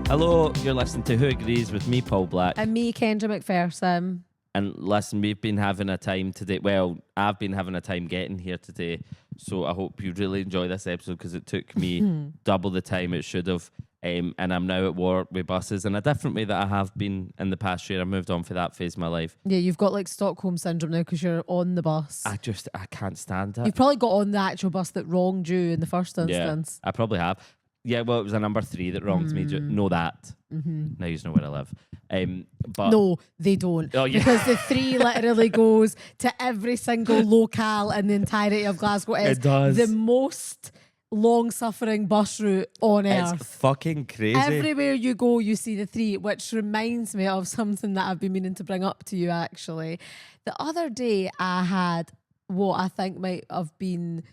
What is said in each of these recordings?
Hello, you're listening to Who Agrees with me, Paul Black. And me, Kendra McPherson. And listen, we've been having a time today. Well, I've been having a time getting here today. So I hope you really enjoy this episode because it took me double the time it should have. And I'm now at work with buses in a different way that I have been in the past year. I moved on for that phase of my life. Yeah, you've got like Stockholm syndrome now because you're on the bus. I can't stand it. You've probably got on the actual bus that wronged you in the first instance. Yeah, I probably have. Yeah, well, it was a number 3 that wronged me. Know that. Now you know where I live. But no, they don't. Oh, yeah. Because the 3 literally goes to every single locale in the entirety of Glasgow. It does. The most long-suffering bus route on earth. It's fucking crazy. Everywhere you go, you see the 3, which reminds me of something that I've been meaning to bring up to you, actually. The other day, I had what I think might have been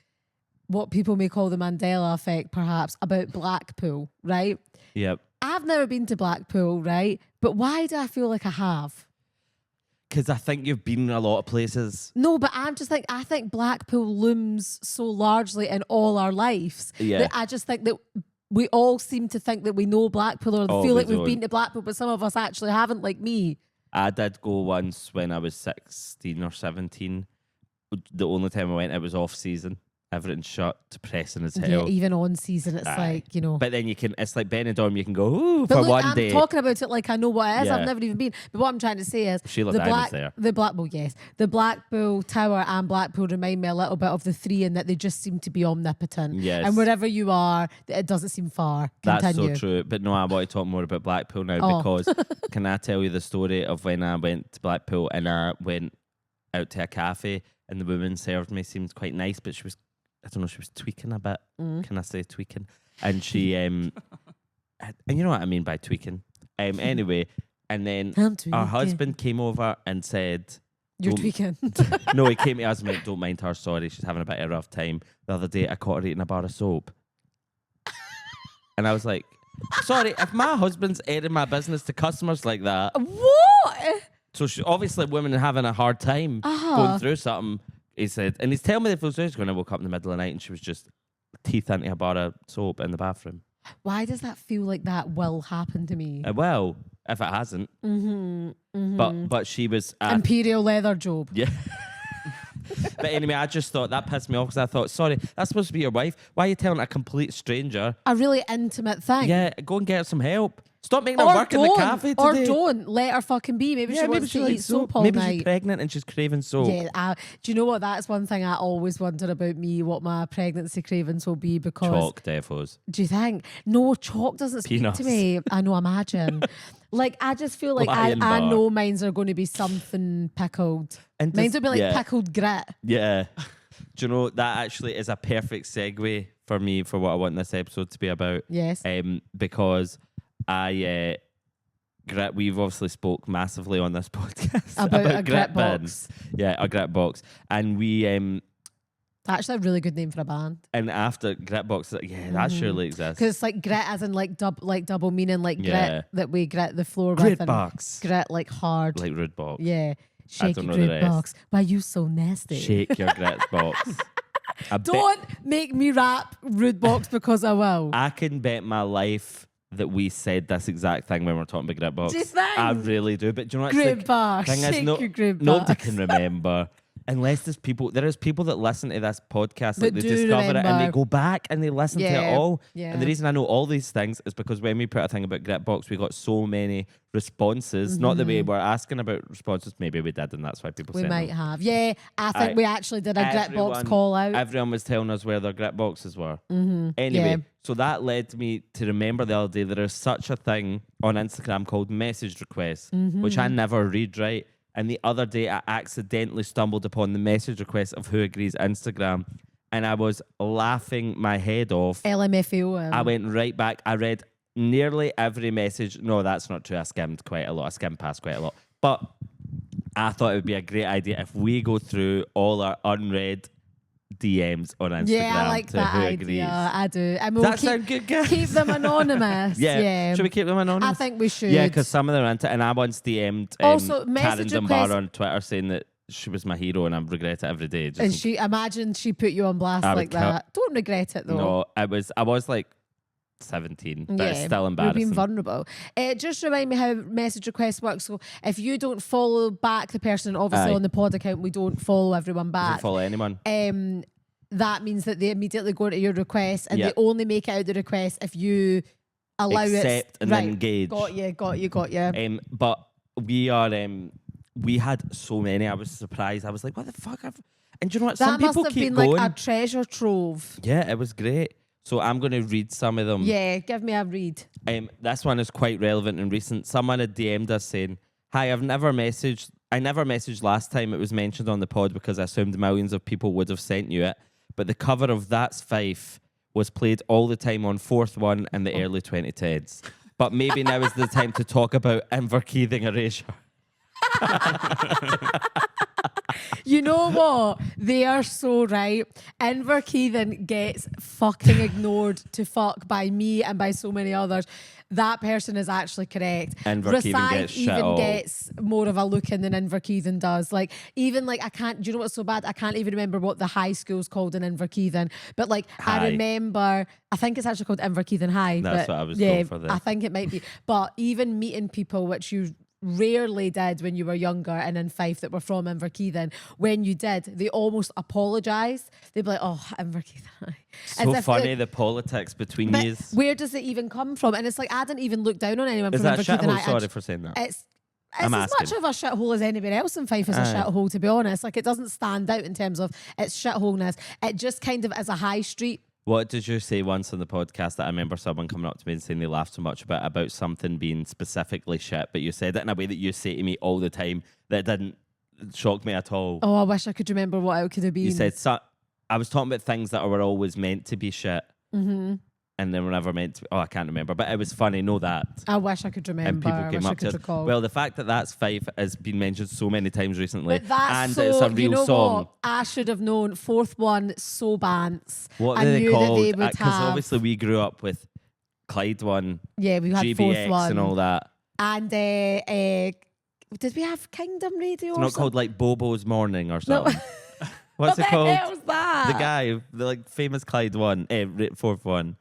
what people may call the Mandela effect, perhaps, about Blackpool, right? Yep. I've never been to Blackpool, right? But why do I feel like I have? Because I think you've been in a lot of places. No, but I think Blackpool looms so largely in all our lives. Yeah. That I just think that we all seem to think that we know Blackpool or feel like we've been to Blackpool, but some of us actually haven't, like me. I did go once when I was 16 or 17. The only time I went, it was off season. Everything's shut, depressing as hell. Yeah, even on season, it's like, you know. But then it's like Benidorm, you can go, ooh, But for look, one day. I'm talking about it like I know what it is. Yeah. I've never even been. But what I'm trying to say is Sheila Diamond's there. The Blackpool Tower and Blackpool remind me a little bit of the 3 in that they just seem to be omnipotent. Yes. And wherever you are, it doesn't seem far. Continue. That's so true. But no, I want to talk more about Blackpool now because can I tell you the story of when I went to Blackpool and I went out to a cafe and the woman served me, seemed quite nice, but she was, I don't know, she was tweaking a bit. Can I say tweaking? And she, and you know what I mean by tweaking. Anyway, and then our husband came over and said, "You're tweaking." No, he came to us and went, "Don't mind her, sorry, she's having a bit of a rough time." The other day, I caught her eating a bar of soap. And I was like, sorry, if my husband's airing my business to customers like that. What? So she, obviously women are having a hard time going through something. He said, and he's telling me the full story. When I woke up in the middle of the night and she was just teeth into a bar of soap in the bathroom. Why does that feel like that will happen to me? Well, if it hasn't. But she was... Imperial leather job. Yeah. But anyway, I just thought that pissed me off because I thought, sorry, that's supposed to be your wife. Why are you telling a complete stranger? A really intimate thing. Yeah, go and get her some help. Stop making her work in the cafe today. Or don't. Let her fucking be. Maybe she wants to eat soap all night. Maybe she's pregnant and she's craving soap. Yeah, do you know what? That's one thing I always wonder about me, what my pregnancy cravings will be because... Chalk defos. Do you think? No, chalk doesn't speak Peanuts. to me. I know, imagine. Like, I just feel like I know mine's are going to be something pickled. And mine's will be like pickled grit. Yeah. Do you know, that actually is a perfect segue for me for what I want this episode to be about. Yes. Because we've obviously spoke massively on this podcast about a grit box. Yeah, a grit box. And we... actually a really good name for a band. And after grit box, that surely exists. Because it's like grit as in like double meaning, like grit that we grit the floor grit with. Box. Grit like hard. Like rude box. Yeah. Shake your grit box. Why are you so nasty? Shake your grit box. Don't make me rap rude box because I will. I can bet my life that we said this exact thing when we were talking about grit box. Do you think? I really do. But do you know what? Grit box. Shake your grit box. Nobody can remember. Unless there is people that listen to this podcast, like they discover it and they go back and they listen to it all. Yeah. And the reason I know all these things is because when we put a thing about Gritbox, we got so many responses. Not that we were asking about responses, maybe we did, and that's why people we might have. Yeah, I think we actually did a Gritbox call out. Everyone was telling us where their Gritboxes were. Anyway, so that led me to remember the other day there is such a thing on Instagram called message requests, which I never read, right? And the other day, I accidentally stumbled upon the message request of Who Agrees Instagram. And I was laughing my head off. LMFAO. I went right back. I read nearly every message. No, that's not true. I skimmed quite a lot. I skimmed past quite a lot. But I thought it would be a great idea if we go through all our unread DMs on Instagram. Yeah, I like that idea. I do. And we'll keep them anonymous. Yeah. Should we keep them anonymous? I think we should. Yeah, because some of them are into it. And I once DM'd also, Karen Dunbar on Twitter saying that she was my hero and I regret it every day. And imagine she put you on blast like that. Don't regret it though. No, I was like, 17, but it's still embarrassing. You're being vulnerable. Just remind me how message requests work. So if you don't follow back the person, obviously on the pod account, we don't follow everyone back. Don't follow anyone. That means that they immediately go into your request and they only make it out the request if you allow accept and then engage. Got you. But we are, we had so many. I was surprised. I was like, what the fuck? And do you know what? Some people keep going. That must have been like a treasure trove. Yeah, it was great. So I'm going to read some of them. Yeah, give me a read. This one is quite relevant and recent. Someone had DM'd us saying, hi, I never messaged last time it was mentioned on the pod because I assumed millions of people would have sent you it. But the cover of That's Fife was played all the time on Fourth One in the early 2010s. But maybe now is the time to talk about Inverkeithing erasure. You know what? They are so right. Inverkeithing gets fucking ignored to fuck by me and by so many others. That person is actually correct. Inverkeithing gets more of a look in than Inverkeithing does. Like, even like, I can't, do you know what's so bad? I can't even remember what the high school's called in Inverkeithing. But like, I remember, I think it's actually called Inverkeithing High. That's what I was going for there. I think it might be. But even meeting people, which you rarely did when you were younger and in Fife that were from Inverkeithing, when you did, they almost apologised. They'd be like, oh, Inverkeithing. So funny, the politics between you. Where does it even come from? And it's like, I didn't even look down on anyone from Inverkeithing. Is that a shithole? Sorry for saying that. It's as much of a shithole as anywhere else in Fife is a shithole, to be honest. Like, it doesn't stand out in terms of its shitholeness. It just kind of is a high street. What did you say once on the podcast that I remember someone coming up to me and saying they laughed so much about something being specifically shit, but you said it in a way that you say to me all the time that didn't shock me at all. Oh, I wish I could remember what it could have been. You said, I was talking about things that were always meant to be shit. Mm-hmm. And they were never meant to be. Oh, I can't remember. But it was funny, know that. I wish I could remember. And people came up to recall. Well, the fact that That's Fife has been mentioned so many times recently. But that's and it's a real song. What? I should have known. Fourth One, So Bants. What are they called? Because obviously we grew up with Clyde One. Yeah, we had GBX Fourth One. And all that. And did we have Kingdom Radio? It's not called like Bobo's Morning or something. No. What's it called? What the hell's that? The guy, the like famous Clyde One, Fourth One.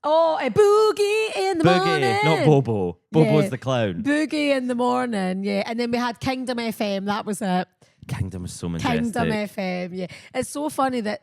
Oh, a Boogie in the morning. Not Bobo. Bobo's the clown. Boogie in the morning, yeah. And then we had Kingdom FM. That was it. Kingdom was so majestic. Kingdom FM, yeah. It's so funny that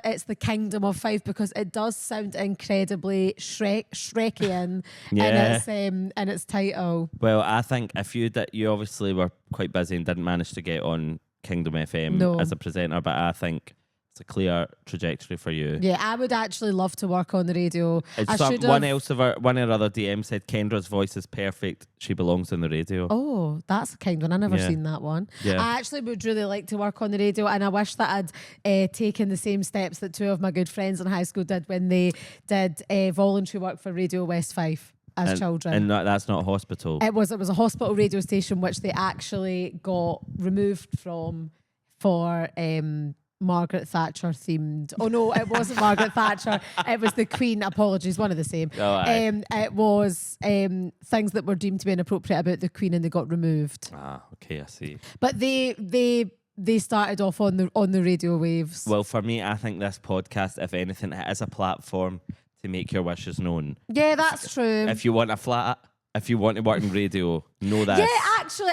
it's the Kingdom of Fife because it does sound incredibly Shrekian in its title. Well, I think if you obviously were quite busy and didn't manage to get on Kingdom FM as a presenter, but I think a clear trajectory for you. Yeah, I would actually love to work on the radio. One of our other DMs said Kendra's voice is perfect. She belongs on the radio. Oh, that's a kind one. I never seen that one. Yeah. I actually would really like to work on the radio, and I wish that I'd taken the same steps that two of my good friends in high school did when they did voluntary work for Radio West Fife as children. And that's not a hospital. It was a hospital radio station which they actually got removed from for Margaret Thatcher themed. Oh no, it wasn't Margaret Thatcher. It was the Queen. Apologies, one of the same. Oh, it was things that were deemed to be inappropriate about the Queen, and they got removed. Ah, okay, I see. But they started off on the radio waves. Well, for me, I think this podcast, if anything, it is a platform to make your wishes known. Yeah, that's true. If you want a flat. If you want to work in radio, know that. Yeah, actually,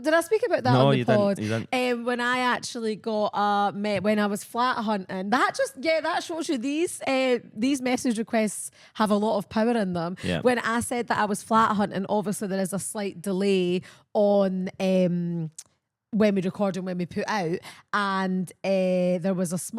did I speak about that on the pod? No, you didn't. When I actually got when I was flat hunting, that shows you these message requests have a lot of power in them. Yeah. When I said that I was flat hunting, obviously there is a slight delay on when we record and when we put out, and there was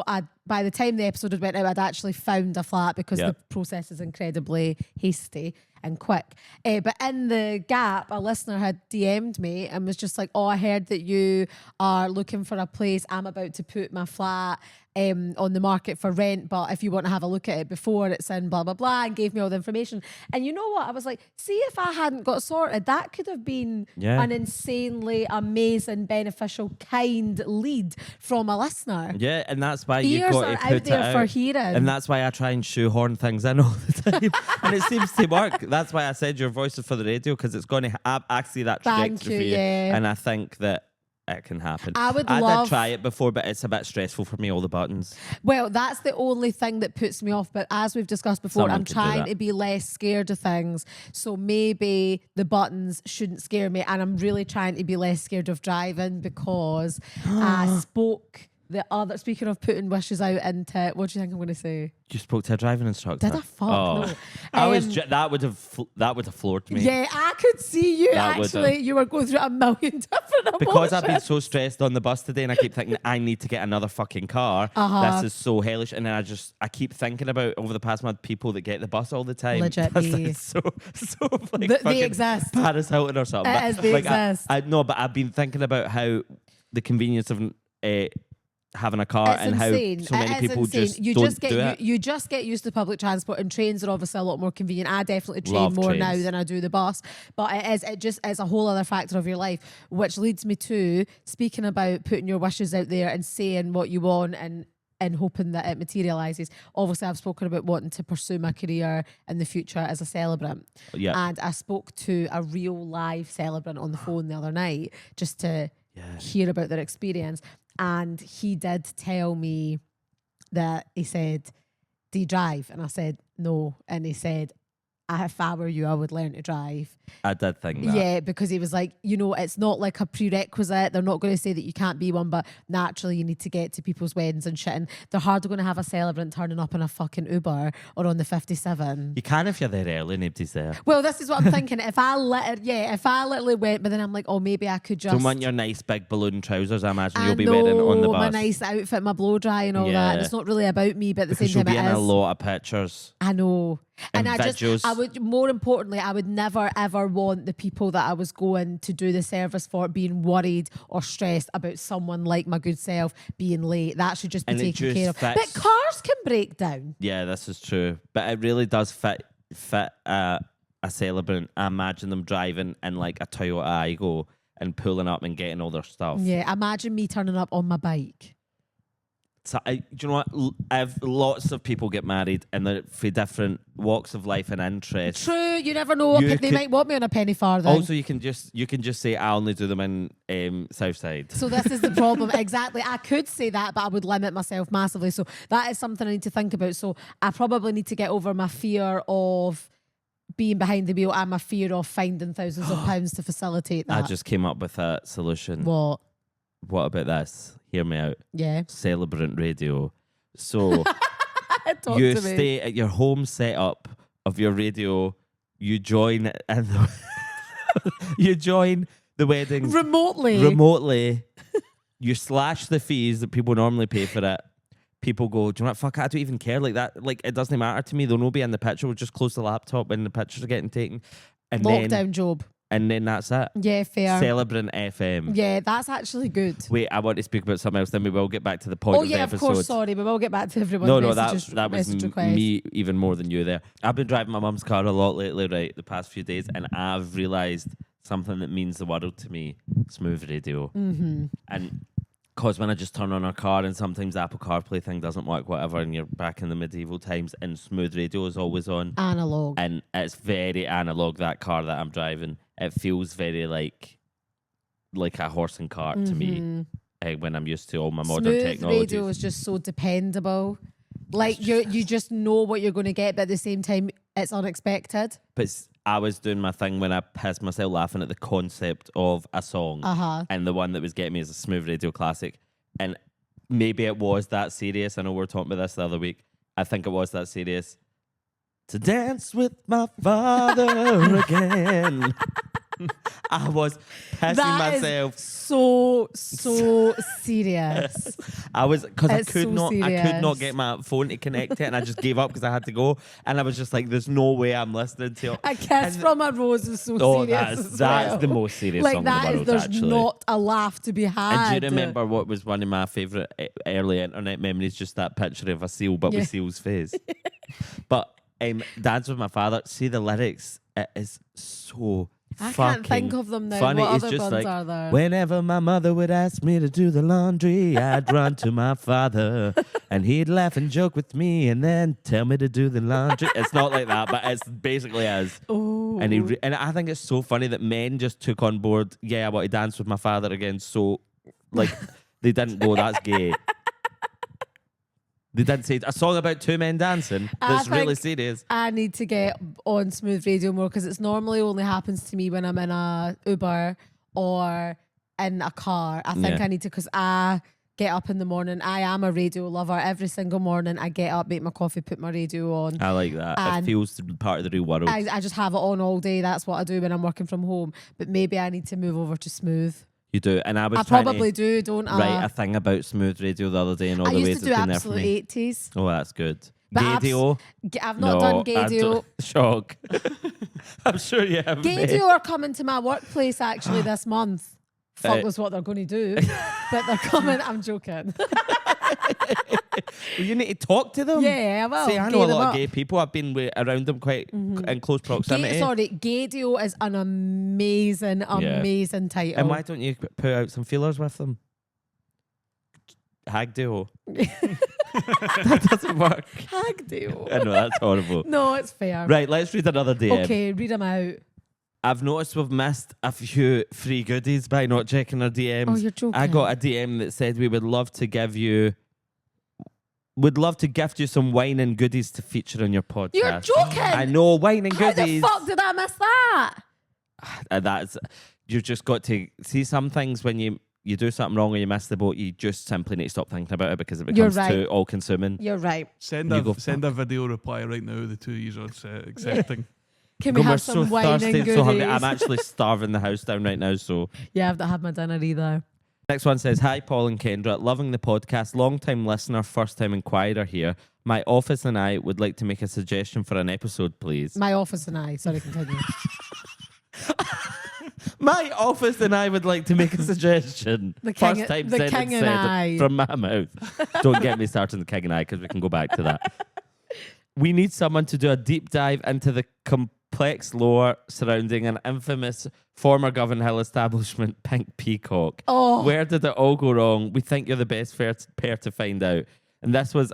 by the time the episode had went out, I'd actually found a flat because the process is incredibly hasty and quick. But in the gap, a listener had DM'd me and was just like, oh, I heard that you are looking for a place. I'm about to put my flat on the market for rent, but if you want to have a look at it before it's in blah, blah, blah, and gave me all the information. And you know what? I was like, see, if I hadn't got sorted, that could have been an insanely amazing, beneficial, kind lead from a listener. Yeah, and that's why you've got to put out there for hearing. And that's why I try and shoehorn things in all the time. And it seems to work. That's why I said your voice is for the radio, because it's going to actually that trajectory for you. Yeah. And I think that it can happen. I did try it before, but it's a bit stressful for me, all the buttons. Well, that's the only thing that puts me off. But as we've discussed before, Someone I'm could do trying that. to be less scared of things. So maybe the buttons shouldn't scare me. And I'm really trying to be less scared of driving because I spoke speaking of putting wishes out into, what do you think I'm going to say? You spoke to a driving instructor. Did I? Fuck no. That would have floored me. Yeah, I could see you That actually. You were going through a million different emotions. Because I've been so stressed on the bus today, and I keep thinking I need to get another fucking car. This is so hellish, and then I keep thinking about over the past month people that get the bus all the time. Legit, That's so like they exist. Paris Hilton or something. It is, they exist. I know, but I've been thinking about how the convenience of having a car It's and insane. how so many people just you don't just get do it. you just get used to public transport, and trains are obviously a lot more convenient. I definitely train Love more trains. now than I do the bus, but it just is a whole other factor of your life, which leads me to speaking about putting your wishes out there and saying what you want and hoping that it materialises. Obviously, I've spoken about wanting to pursue my career in the future as a celebrant. Yeah. And I spoke to a real live celebrant on the phone the other night just to hear about their experience. And he did tell me that he said, "Do you drive?" And I said, "No." And he said, "If I were you, I would learn to drive." I did think that. Yeah, because he was like, it's not like a prerequisite. They're not going to say that you can't be one, but naturally you need to get to people's weddings and shit. And they're hardly going to have a celebrant turning up in a fucking Uber or on the 57. You can if you're there early, nobody's there. Well, this is what I'm thinking. If I literally went, but then I'm like, oh, maybe I could just. Don't want your nice big balloon trousers. I imagine I you'll be wearing on the bus. my nice outfit, my blow dry and all that. Yeah. And it's not really about me, but at the Because same you'll time, be in it a is. lot of pictures. I know. And videos. I would, more importantly, I would never ever want the people that I was going to do the service for being worried or stressed about someone like my good self being late. That should just be And it taken just care of. fits- But cars can break down. Yeah, this is true. But it really does fit a celebrant. I imagine them driving in like a Toyota Aygo and pulling up and getting all their stuff. Yeah, imagine me turning up on my bike. So, do you know what? I've lots of people get married and they're for different walks of life and interests. True, you never know. They might want me on a penny farthing. Also, you can just say I only do them in Southside. So this is the problem. Exactly. I could say that, but I would limit myself massively. So that is something I need to think about. So I probably need to get over my fear of being behind the wheel and my fear of finding thousands of pounds to facilitate that. I just came up with a solution. What? What about this? Hear me out. Yeah. Celebrant radio. So Talk you to me. stay at your home setup of your radio. You join and you join the wedding remotely. You slash the fees that people normally pay for it. People go, do you know what? Fuck, I don't even care like that. Like, it doesn't matter to me. They'll not be in the picture. We'll just close the laptop when the pictures are getting taken. And Lockdown job. And then that's it. Yeah, fair. Celebrant FM. Yeah, that's actually good. Wait, I want to speak about something else. Then we will get back to the point of the episode. Of course. Sorry, we will get back to everyone's No, messages, that was message requests. me even more than you there. I've been driving my mum's car a lot lately, right, the past few days, and I've realised something that means the world to me. Smooth radio. Mm-hmm. And because when I just turn on our car and sometimes the Apple CarPlay thing doesn't work, whatever, and you're back in the medieval times and smooth radio is always on. Analog. And it's very analog, that car that I'm driving. It feels very like a horse and cart to me when I'm used to all my modern technologies. Smooth radio is just so dependable. Like you just know what you're going to get, but at the same time, it's unexpected. But I was doing my thing when I pissed myself laughing at the concept of a song. And the one that was getting me is a smooth radio classic. And maybe it was that serious. I know we were talking about this the other week. I think it was that serious. To dance with my father again. I was pissing myself. So serious. I was because I could so not get my phone to connect it, and I just gave up because I had to go. And I was just like, "There's no way I'm listening to it." A Kiss from a Rose is so serious. That's the most serious song in the world. There's actually, not a laugh to be had. And do you remember what was one of my favourite early internet memories? Just that picture of a seal, but with Seal's face. But Dance with My Father. See the lyrics. It is so. I can't think of them now. Funny. What It's other just ones like, are there? whenever my mother would ask me to do the laundry, I'd run to my father and he'd laugh and joke with me and then tell me to do the laundry. It's not like that, but it's basically as. Oh. And I think it's so funny that men just took on board, I want to dance with my father again so Like, they didn't go, that's gay. They didn't say a song about two men dancing. That's really serious. I need to get on Smooth Radio more because it's normally only happens to me when I'm in a Uber or in a car. I think I need to, because I get up in the morning. I am a radio lover. Every single morning I get up, make my coffee, put my radio on. I like that. It feels to be part of the real world. I just have it on all day. That's what I do when I'm working from home. But maybe I need to move over to Smooth. You do, and I probably do, don't I? Write a thing about Smooth Radio the other day and all the ways it's been there for me. I used to do absolute 80s. Oh, that's good. Gadio. I've not done Gadio. Shock. I'm sure you have. Gadio are coming to my workplace actually this month. Fuck was what they're going to do, but they're coming. I'm joking. Well, you need to talk to them. Yeah, well, see, I know a lot of gay people. I've been around them quite in close proximity. Gadio is an amazing title. And why don't you put out some feelers with them? Hag duo. That doesn't work. Hag duo. I know, that's horrible. No, it's fair. Right, let's read another DM. Okay, read them out. I've noticed we've missed a few free goodies by not checking our DMs. Oh, you're joking. I got a DM that said we would love to gift you some wine and goodies to feature on your podcast. You're joking. I know, wine and goodies. How the fuck did I miss that? You've just got to see some things when you do something wrong or you miss the boat, you just simply need to stop thinking about it because it becomes too all-consuming. You're right. Send a video reply right now, the two years are accepting. Can we have some wine and goodies? So hungry. I'm actually starving the house down right now. So yeah, I've not had my dinner either. Next one says, hi, Paul and Kendra. Loving the podcast. Long-time listener, first-time inquirer here. My office and I would like to make a suggestion for an episode, please. My office and I. Sorry, continue. My office and I would like to make a suggestion. First time said it from my mouth. Don't get me started on the king and I because we can go back to that. We need someone to do a deep dive into the complex lore surrounding an infamous former Govan Hill establishment, Pink Peacock. Oh. Where did it all go wrong? We think you're the best pair to find out. And this was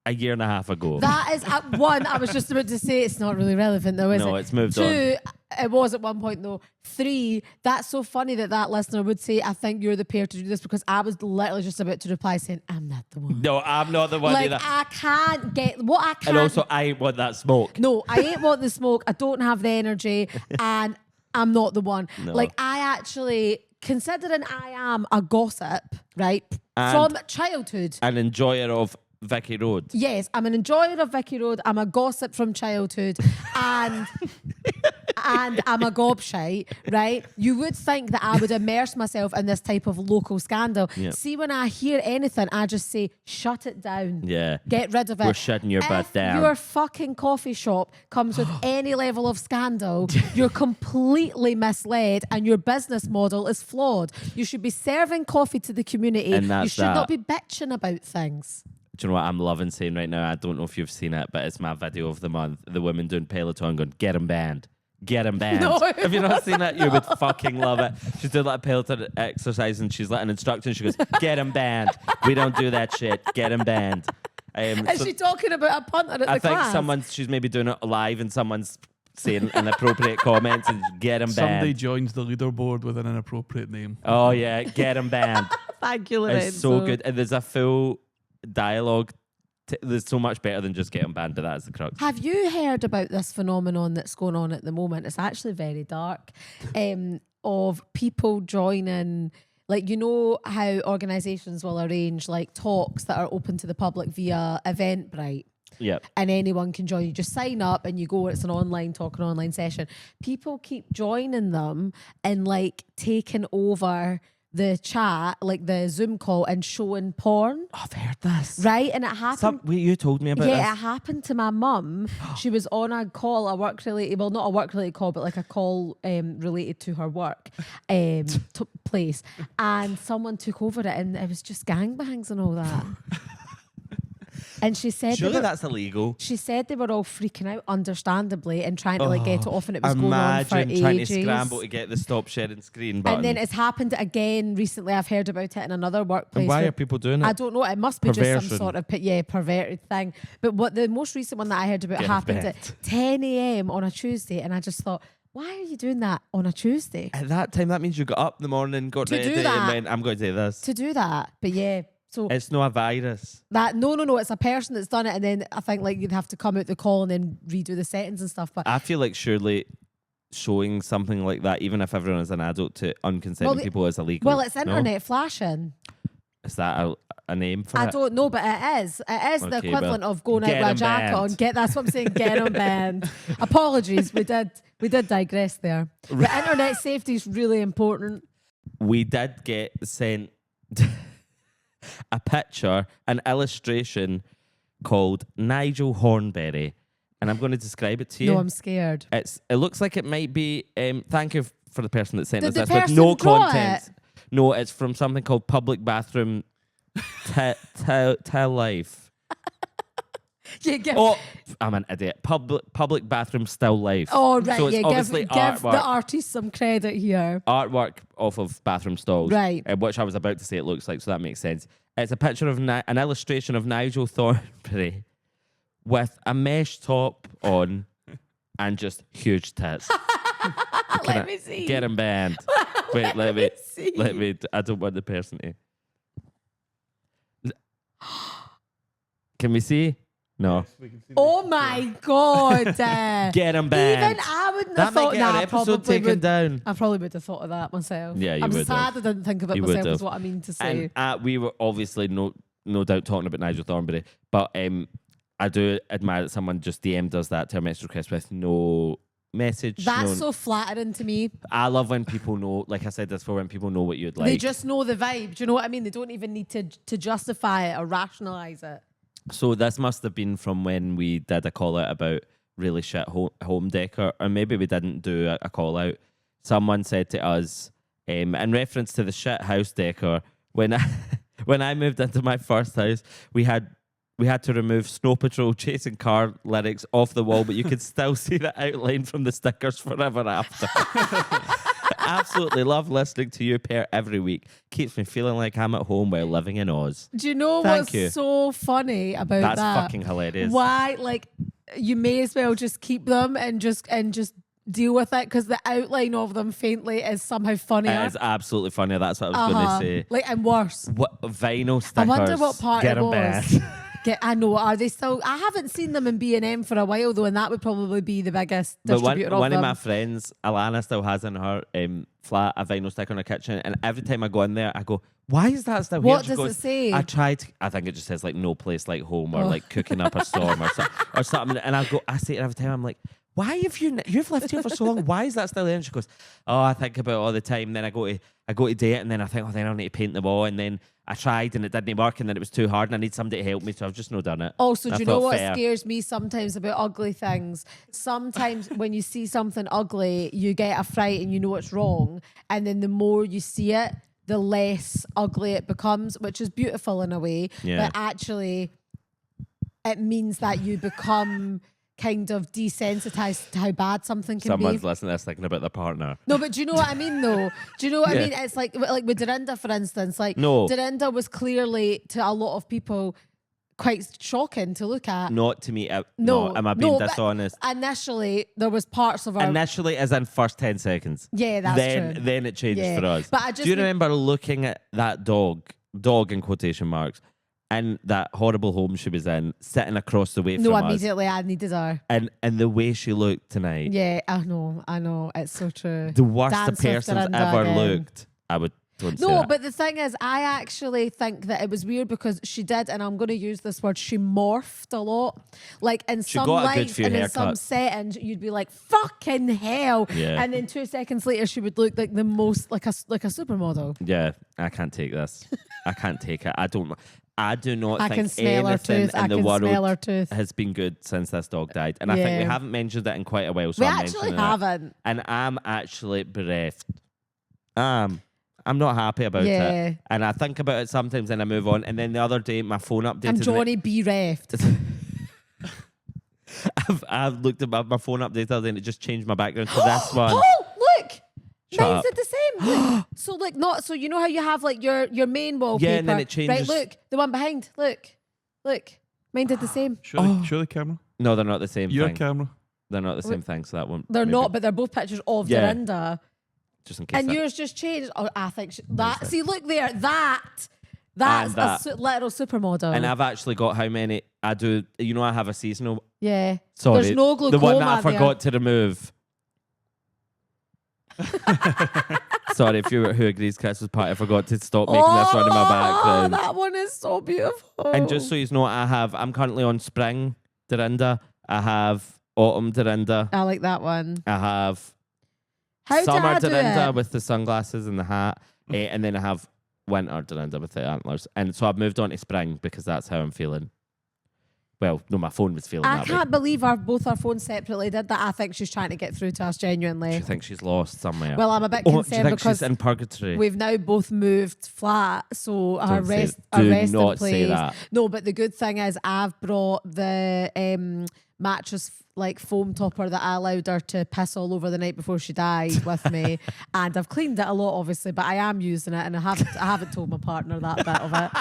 a year and a half ago. That is one. I was just about to say it's not really relevant though, is it? No, it's moved Two, on. It was at one point though. Three, that's so funny that listener would say, I think you're the pair to do this, because I was literally just about to reply saying, I'm not the one. No, I'm not the one like, either. I can't get what I can't. And also, I ain't want that smoke. No, I ain't want the smoke. I don't have the energy and I'm not the one. No. Like, I actually, considering I am a gossip, right, from childhood. An enjoyer of Vicky Road. Yes, I'm an enjoyer of Vicky Road. I'm a gossip from childhood, and I'm a gobshite, right? You would think that I would immerse myself in this type of local scandal. Yep. See, when I hear anything, I just say, shut it down. Yeah. Get rid of it. We're shutting your butt down. Your fucking coffee shop comes with any level of scandal, you're completely misled and your business model is flawed. You should be serving coffee to the community. And that's you should not be bitching about things. Do you know what I'm loving saying right now? I don't know if you've seen it, but it's my video of the month. The women doing Peloton going, get him banned. Get him banned. No. Have you not seen it? You would fucking love it. She's doing like a Peloton exercise and she's letting instructions. She goes, get him banned. We don't do that shit. Get him banned. Is she talking about a punter at the class? I think she's maybe doing it live and someone's saying inappropriate comments and get him banned. Somebody joins the leaderboard with an inappropriate name. Oh yeah, get him banned. Thank you, Lorenzo. It's so good. And there's a full dialogue. There's so much better than just getting banned, but that is the crux. Have you heard about this phenomenon that's going on at the moment? It's actually very dark. Of people joining, like, you know how organisations will arrange like talks that are open to the public via Eventbrite. Yep. And anyone can join. You just sign up and you go. It's an online talk, an online session. People keep joining them and like taking over the chat, like the Zoom call, and showing porn. Oh, I've heard this. Right? And it happened. You told me about this. Yeah, it happened to my mum. She was on a call, a work-related, well, not a work-related call, but like a call related to her work place. And someone took over it and it was just gangbangs and all that. And she said, surely that's illegal. She said they were all freaking out, understandably, and trying to like get it off, and it was going on for ages. Imagine trying to scramble to get the stop sharing screen button. And then it's happened again recently. I've heard about it in another workplace. And why are people doing it? I don't know. It must be just some sort of perverted thing. But what the most recent one that I heard about happened at 10 a.m. on a Tuesday, and I just thought, Why are you doing that on a Tuesday? At that time, that means you got up in the morning, got To ready, do that. and went, I'm going to do this. To do that. But yeah, so It's not a virus. that no, it's a person that's done it, and then I think like you'd have to come out the call and then redo the settings and stuff. But I feel like surely showing something like that, even if everyone is an adult, to unconsenting people is illegal. well, it's no? internet flashing. Is that a name for it? I don't know, but it is. It is the Okay, equivalent well, of going out get with a 'em jacket on. banned. That's what I'm saying. Get on banned. Apologies, we did digress there. But internet safety is really important. We did get sent a picture, an illustration called Nigel Hornberry, and I'm going to describe it to you. No, I'm scared. It looks like it might be. Thank you for the person that sent Did us the this with person no draw content. it? No, it's from something called Public Bathroom Tell Life. Yeah, give, Oh, I'm an idiot. Public Bathroom Still Life. oh, right. So it's yeah, obviously give the artwork. artist some credit here. Artwork off of bathroom stalls, Right. Which I was about to say it looks like, so that makes sense. It's a picture of an illustration of Nigel Thornberry with a mesh top on and just huge tits. Let me see. Get him banned. Wait, let me see. let me. I don't want the person to. Can we see? No. Oh my god! Get him banned. Even I wouldn't That have might thought get our that. episode Probably taken would. down. I probably would have thought of that myself. Yeah, you I'm would sad have. I didn't think of it You would myself. Is have. what I mean to say. And we were obviously no doubt talking about Nigel Thornberry, but I do admire that someone just DM'd us that to our message request with no message. That's no, so flattering to me. I love when people know, like I said this for when people know what you'd like. They just know the vibe. Do you know what I mean? They don't even need to justify it or rationalize it. So this must have been from when we did a call out about really shit home decor, or maybe we didn't do a call out. Someone said to us, in reference to the shit house decor, when I moved into my first house, we had to remove Snow Patrol chasing car lyrics off the wall, but you could still see the outline from the stickers forever after. Absolutely love listening to you pair every week. Keeps me feeling like I'm at home while living in Oz. Do you know Thank what's you. so funny about That's that? fucking hilarious. Why, like, you may as well just keep them and just deal with it because the outline of them faintly is somehow funnier. It is absolutely funny. That's what I was going to say. Like, and worse. What vinyl stickers? I wonder what part Get it 'em was. banned. I know. Are they still? I haven't seen them in B&M for a while though, and that would probably be the biggest But distributor one of of them. my friends, Alana, still has in her flat a vinyl sticker in her kitchen, and every time I go in there, I go, "Why is that still here?" What She does goes, it say? I tried. I think it just says like "No place like home" or Oh. like "Cooking up a storm" or something. And I say it every time. I'm like, "Why have you've lived here for so long? Why is that still there?" And she goes, "Oh, I think about it all the time. Then I go to do it, and then I think, oh, then I need to paint the wall, and then I tried and it didn't work, and then it was too hard, and I need somebody to help me, so I've just not done it." Also, I do you know thought, what fair. scares me sometimes about ugly things? Sometimes when you see something ugly, you get a fright and you know it's wrong. And then the more you see it, the less ugly it becomes, which is beautiful in a way. Yeah. But actually, it means that you become kind of desensitized to how bad something can Someone's be. listening to this thinking about their partner. No, but do you know what I mean though? Do you know what Yeah. I mean? It's like with Dorinda, for instance. Like No. Dorinda was clearly, to a lot of people, quite shocking to look at. Not to me. No, Am I being no, but dishonest? Initially, there was parts of our... Initially, as in first 10 seconds. Yeah, that's then, true. Then it changes Yeah. for us. But I just Do you mean- remember looking at that dog in quotation marks, and that horrible home she was in, sitting across the way No, from us, immediately I needed her. and the way she looked tonight, Yeah, I know. It's so true. the worst Dance a with person's Dorinda ever again. looked. I would don't say No, that. but the thing is, I actually think that it was weird because she did, and I'm going to use this word, she morphed a lot. Like in She some got a good lights few and in some haircuts. settings, you'd be like, fucking hell. Yeah. And then 2 seconds later, she would look like the most, like a supermodel. Yeah, I can't take this. I can't take it. I do not I think can smell her anything tooth. in I the can world smell her tooth. has been good since this dog died. And I think we Yeah. haven't mentioned it in quite a while, so We I'm actually mentioning it. haven't. And I'm actually bereft. I'm not happy about Yeah. it. And I think about it sometimes and I move on. And then the other day, my phone updated. I'm and Johnny bereft. I've looked at my phone updated and it just changed my background to this one. Oh, look! Shut Mine's up. did the same. Look. So like not so you know how you have like your main wallpaper. Yeah, and then it Right, changes. look, the one behind. Look. Mine did the same. Show the camera. No, they're not the same Your thing. camera. They're not the same thing, so that one. They're not, but they're both pictures of Dorinda. Just in case. And yours just changed. Oh, I think that. See, look there. That's a literal supermodel. And I've actually got how many I do. You know, I have a seasonal. Yeah. Sorry. There's no glaucoma. The one that I forgot to remove. Sorry, if you're who agrees Christmas party, I forgot to stop making this run in my background. That one is so beautiful. And just so you know, I'm currently on spring Dorinda. I have autumn Dorinda. I like that one. I have How summer do I Dorinda with the sunglasses and the hat. And then I have winter Dorinda with the antlers. And so I've moved on to spring because that's how I'm feeling. Well, no, my phone was feeling that way. I can't believe both our phones separately did that. I think she's trying to get through to us genuinely. I think she's lost somewhere. Well, I'm a bit do you concerned think because she's in purgatory? we've now both moved flat, so our Do resting not place. say that. No, but the good thing is I've brought the mattress foam topper that I allowed her to piss all over the night before she died with me, and I've cleaned it a lot, obviously, but I am using it, and I haven't told my partner that bit of it,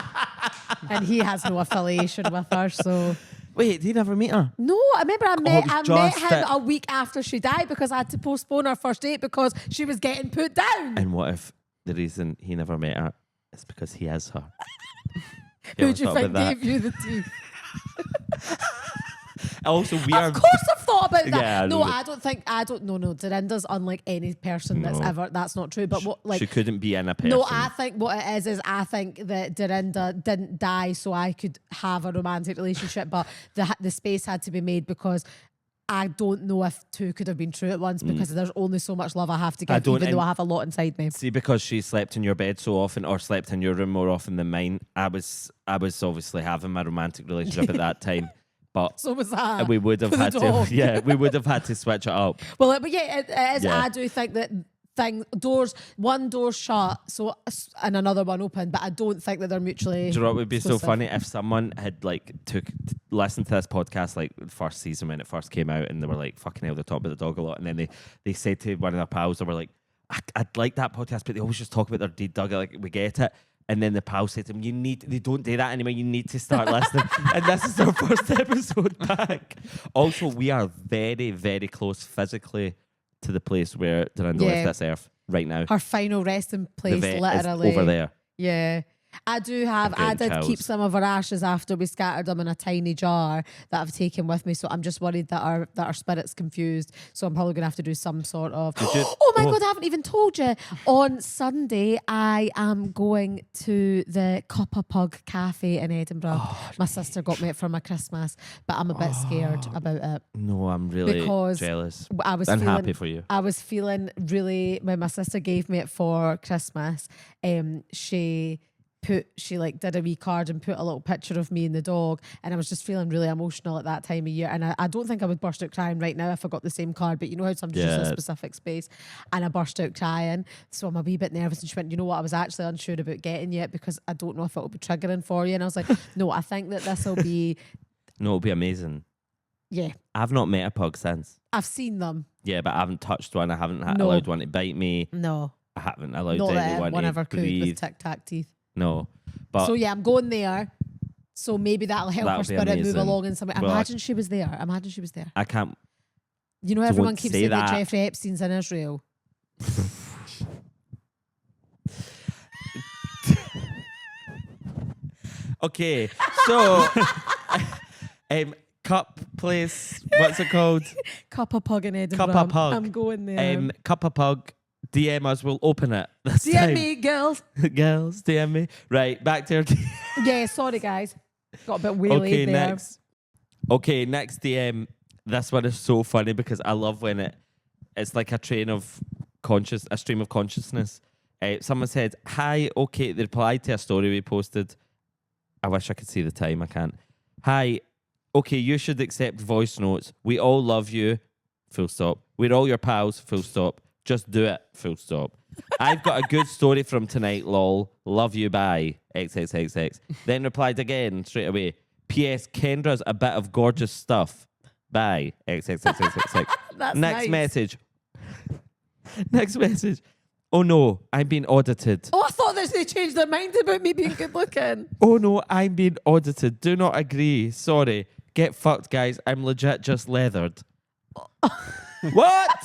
and he has no affiliation with her, so. Wait, did you never meet her? No, I remember I met him it. a week after she died because I had to postpone our first date because she was getting put down. And what if the reason he never met her is because he is her? Who do you think gave you the teeth? Also, Of course I've thought about that. Yeah, no, I don't. No. Dorinda's unlike any person that's not true. But she couldn't be in a person. No, I think what it is I think that Dorinda didn't die so I could have a romantic relationship, but the space had to be made because I don't know if two could have been true at once because there's only so much love I have to give, even though I have a lot inside me. See, because she slept in your bed so often or slept in your room more often than mine, I was obviously having my romantic relationship at that time. But so was that. We would have had to. Yeah, we would have had to switch it up. Well, but yeah, it is. Yeah. I do think that one door shut, and another one open, but I don't think that they're mutually. Do you know what would be exclusive. so funny if someone had listened to this podcast like the first season when it first came out, and they were like, "Fucking hell, they're talking about the dog a lot," and then they said to one of their pals, they were like, "I'd like that podcast, but they always just talk about their dead dog. Like, we get it." And then the pal said to him, they don't do that anymore. You need to start listening. And this is our first episode back. Also, we are very, very close physically to the place where Dorinda left this earth right now. Her final resting place, literally. Is over there. Yeah. I did keep some of her ashes after we scattered them in a tiny jar that I've taken with me. So I'm just worried that our spirit's confused. So I'm probably going to have to do some sort of... Oh my God, I haven't even told you. On Sunday, I am going to the Copper Pug Cafe in Edinburgh. My sister got me it for my Christmas, but I'm a bit scared about it. No, I'm really jealous. I'm happy for you. I was feeling really... When my sister gave me it for Christmas, she did a wee card and put a little picture of me and the dog, and I was just feeling really emotional at that time of year, and I don't think I would burst out crying right now if I got the same card, but you know how somebody's just in a specific space, and I burst out crying, so I'm a wee bit nervous, and she went, you know what, I was actually unsure about getting you it because I don't know if it will be triggering for you, and I was like, no, I think that this will be it'll be amazing. Yeah, I've not met a pug since. I've seen them. Yeah, but I haven't touched one. I haven't allowed one to bite me. No, I haven't allowed not anyone one to ever could breathe. with Tic Tac teeth. No, but so yeah, I'm going there. So maybe that'll help her spirit move along in some way. Well, Imagine she was there. I can't. You know, everyone keeps saying that Jeffrey Epstein's in Israel. Okay, so Cup place. What's it called? Copper Pug in Edinburgh. Copper Pug. I'm going there. Copper Pug. DM us. We'll open it this DM time. me, girls. Girls, DM me. Right, back to our... Yeah, sorry, guys. Got a bit wheelie there. Next DM. This one is so funny because I love when it's like a stream of consciousness. Someone said, "Hi, okay." They replied to a story we posted. I wish I could see the time. I can't. "Hi, okay, you should accept voice notes. We all love you. Full stop. We're all your pals. Full stop. Just do it. Full stop. I've got a good story from tonight. Lol. Love you. Bye. XXXX." Then replied again straight away. "P.S. Kendra's a bit of gorgeous stuff. Bye. XXXXX." That's Next nice. message. Next message. "Oh no, I'm being audited." Oh, I thought that they changed their mind about me being good looking. "Oh no, I'm being audited. Do not agree. Sorry. Get fucked, guys. I'm legit just leathered." What?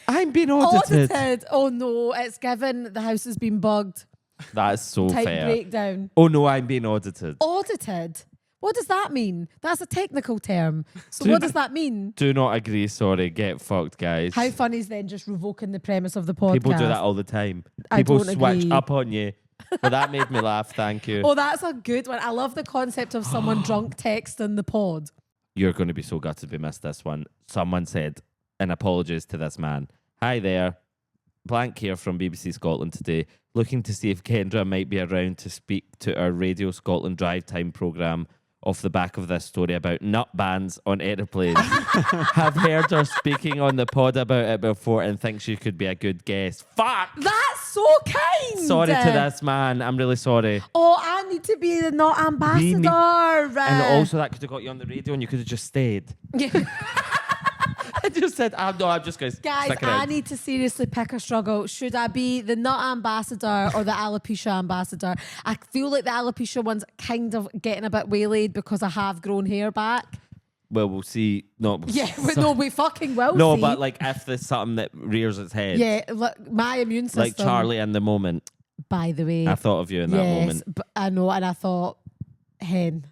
I'm being audited. Oh no, it's given the house has been bugged. That's so Type fair. breakdown. Oh no, I'm being audited. Audited? What does that mean? That's a technical term. So what does that mean? Do not agree, sorry. Get fucked, guys. How funny is then just revoking the premise of the podcast? People do that all the time. I People don't switch agree. up on you. But that made me laugh, thank you. Oh, that's a good one. I love the concept of someone drunk texting the pod. You're going to be so gutted we missed this one. Someone said, and apologies to this man. Hi there. Blank here from BBC Scotland today. Looking to see if Kendra might be around to speak to our Radio Scotland Drive Time programme off the back of this story about nut bands on aeroplanes. Have heard her speaking on the pod about it before and think she could be a good guest. Fuck! That's so kind. Sorry to this man. I'm really sorry. Oh, I need to be the not ambassador. And also that could have got you on the radio and you could have just stayed. I just said, no, I'm just going to Guys, stick I around. need to seriously pick a struggle. Should I be the nut ambassador or the alopecia ambassador? I feel like the alopecia one's kind of getting a bit waylaid because I have grown hair back. Well, we'll see. No, We fucking will no, see. but like if there's something that rears its head. Yeah, look, my immune system. Like Charlie in the moment. By the way. I thought of you in that moment. But I know, and I thought, hen,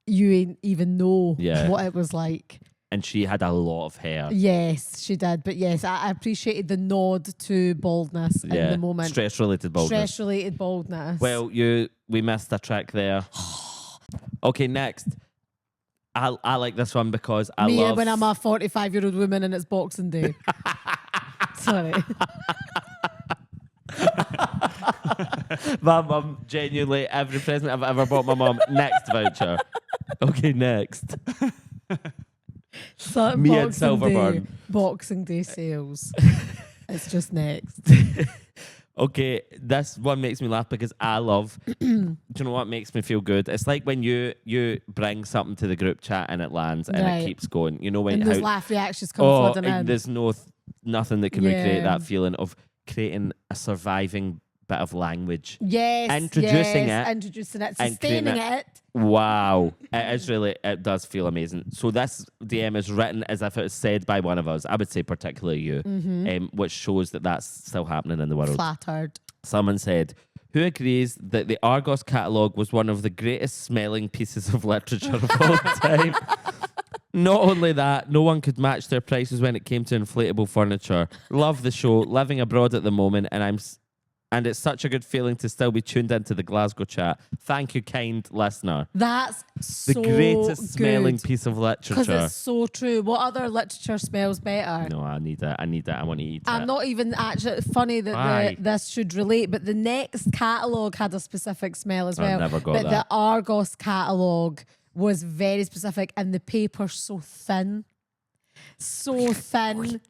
you ain't even know what it was like. And she had a lot of hair. Yes, she did. But yes, I appreciated the nod to baldness in the moment. Stress-related baldness. Stress-related baldness. Well, we missed a trick there. Okay, next. I like this one because I love... when I'm a 45-year-old woman and it's Boxing Day. Sorry. My mum, genuinely, every present I've ever bought my mum, next voucher. Okay, next. So Me and Boxing Silverburn. Day, Boxing Day sales. It's just next. Okay, this one makes me laugh because I love... do you know what makes me feel good? It's like when you bring something to the group chat and it lands and it keeps going. You know when... And those laugh reactions come flooding in. There's nothing that can recreate that feeling of creating a surviving bit of language. Yes, Introducing it, sustaining it. Wow. It does feel amazing. So this DM is written as if it was said by one of us. I would say particularly you, which shows that that's still happening in the world. Flattered. Someone said, who agrees that the Argos catalogue was one of the greatest smelling pieces of literature of all time? Not only that, no one could match their prices when it came to inflatable furniture. Love the show, living abroad at the moment, and it's such a good feeling to still be tuned into the Glasgow chat. Thank you, kind listener. That's so the greatest smelling piece of literature. Because it's so true. What other literature smells better? No, I need it. I want to eat it. I'm not even actually funny that this should relate, but the next catalogue had a specific smell as well. I never got but that. the Argos catalogue was very specific, and the paper's so thin. So thin.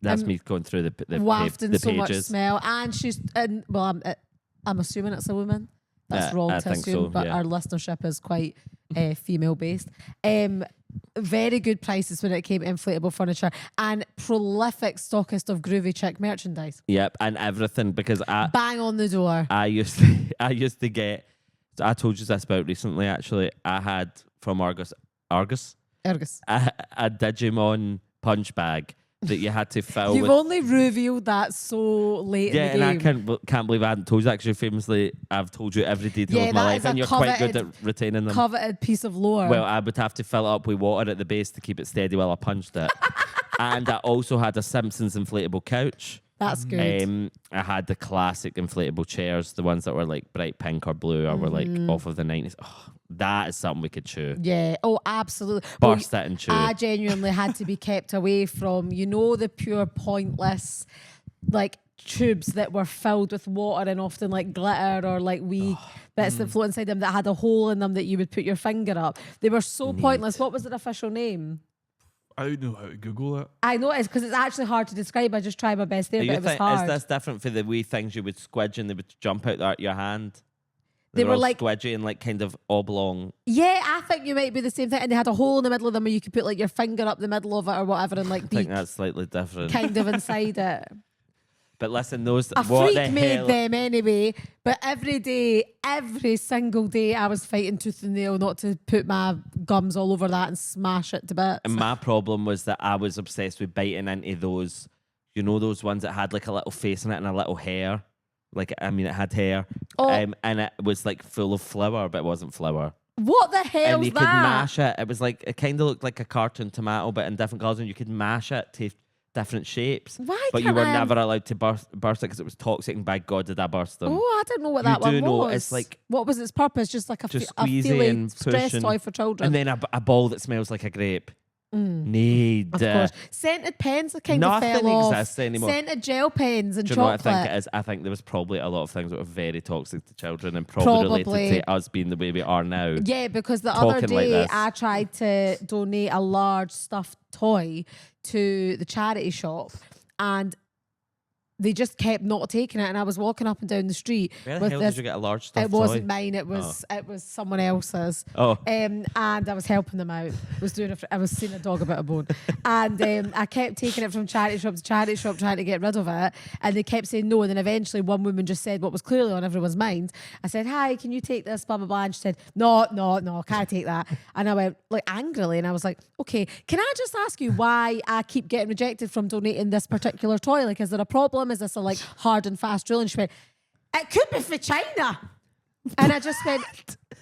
That's me going through the wafting the so much pages. smell, and she's I'm assuming it's a woman. That's wrong I to think assume, so, but our listenership is quite female based. Very good prices when it came to inflatable furniture, and prolific stockist of groovy chick merchandise. Yep, and everything because Bang on the door. I used to get. I told you this about recently. Actually, I had from Argos a Digimon punch bag that you had to fill. You've with, only revealed that so late yeah, in the and game. I can't believe I hadn't told you. Actually, famously, I've told you every detail of my life, and you're quite good at retaining them. Coveted piece of lore. Well, I would have to fill it up with water at the base to keep it steady while I punched it. And I also had a Simpsons inflatable couch. That's good. I had the classic inflatable chairs, the ones that were like bright pink or blue or were like off of the 90s. Oh, that is something we could chew. Yeah. Oh, absolutely. Burst it and chew. I genuinely had to be kept away from, the pure pointless, like tubes that were filled with water and often like glitter or like wee bits that float inside them that had a hole in them that you would put your finger up. They were so pointless. What was their official name? I don't know how to Google that. I know it is because it's actually hard to describe. I just tried my best there, but it was hard. Is this different for the wee things you would squidge and they would jump out your hand? They were all like squidgy and like kind of oblong. Yeah, I think you might be the same thing. And they had a hole in the middle of them where you could put like your finger up the middle of it or whatever and like I think that's slightly different. kind of inside it. But listen, those A what freak the made hell? them anyway. But every single day, I was fighting tooth and nail not to put my gums all over that and smash it to bits. And my problem was that I was obsessed with biting into those, you know, those ones that had like a little face in it and a little hair. Like, I mean, it had hair. Oh. And it was like full of flour, but it wasn't flour. What the And hell's you could that? mash it. It was like, it kind of looked like a cartoon tomato, but in different colours. And you could mash it to different shapes. Why But you can't were I never allowed to burst it because it was toxic. And by God, did I burst them. Oh, I didn't know what You that one do know, was. it's like- what was its purpose? Just like a Just a squeezy feely and stress pushing. toy for children. And then a ball that smells like a grape. Need. Of course. Scented pens are kind Nothing of fell off. exists anymore. Scented gel pens and Do you know what I chocolate. think it is? I think there was probably a lot of things that were very toxic to children and probably related to us being the way we are now. Yeah, because the other Talking like day this. I tried to donate a large stuffed toy to the charity shop and they just kept not taking it. And I was walking up and down the street Where the with hell this. did you get a large stuffed It wasn't toy? mine. It was someone else's. Oh. And I was helping them out. I was seeing a dog about a bone, and I kept taking it from charity shop to charity shop, trying to get rid of it. And they kept saying no. And then eventually, one woman just said what was clearly on everyone's mind. I said, "Hi, can you take this?" Blah blah blah. And she said, "No, can't I take that?" And I went like angrily, and I was like, "Okay, can I just ask you why I keep getting rejected from donating this particular toy? Like, is there a problem? Is this a like hard and fast rule?" And she went, "It could be for China." And I just went,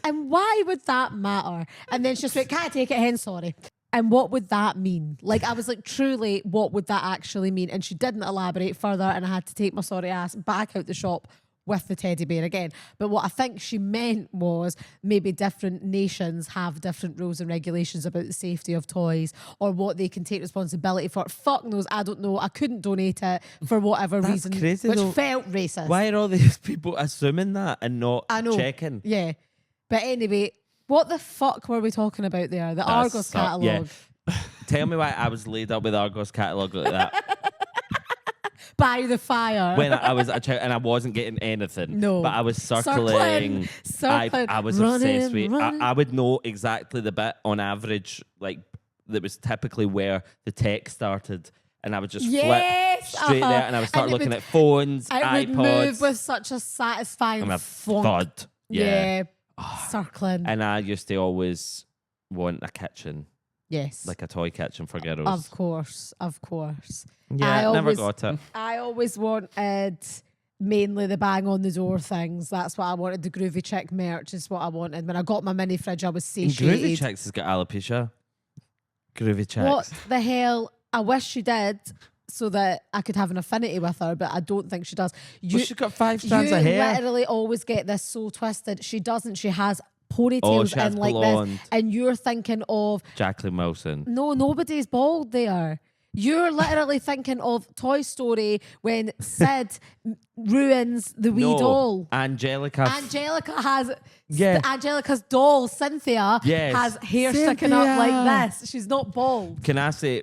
and why would that matter? And then she just went, "Can I take it hen? Sorry." And what would that mean? Like, I was like, truly, what would that actually mean? And she didn't elaborate further, and I had to take my sorry ass back out the shop with the teddy bear again. But what I think she meant was maybe different nations have different rules and regulations about the safety of toys or what they can take responsibility for. Fuck knows, I don't know. I couldn't donate it for whatever That's reason, crazy, which though. felt racist. Why are all these people assuming that and not I know. checking? Yeah. But anyway, what the fuck were we talking about there? The Argos catalogue. Yeah. Tell me why I was laid up with Argos catalogue like that. By the fire. When I was a child and I wasn't getting anything. No. But I was circling. Circling, I was running, obsessed with running. I would know exactly the bit on average, like that was typically where the tech started. And I would just Yes, flip straight there and I would start And it looking would- at phones, it would iPods. move with such a satisfying and a thunk. thud. Yeah. Circling. And I used to always want a kitchen, Yes. like a toy kitchen for girls. Of course. Yeah, I never always- got it. I always wanted mainly the bang on the door things. That's what I wanted. The Groovy Chick merch is what I wanted. When I got my mini fridge, I was And satiated. Groovy Chicks has got alopecia. Groovy Chicks. What the hell? I wish she did so that I could have an affinity with her, but I don't think she does. Well, she's got 5 strands You of hair. literally always get this so twisted. She doesn't. She has Oh, ponytails she has and like blonde. this. And you're thinking of, Jacqueline Wilson. no, nobody's bald there. You're literally thinking of Toy Story when Sid ruins the wee doll. Angelica. Angelica has Yeah. Angelica's doll, Cynthia, Yes. has hair sticking up Cynthia. like this. She's not bald. Can I say,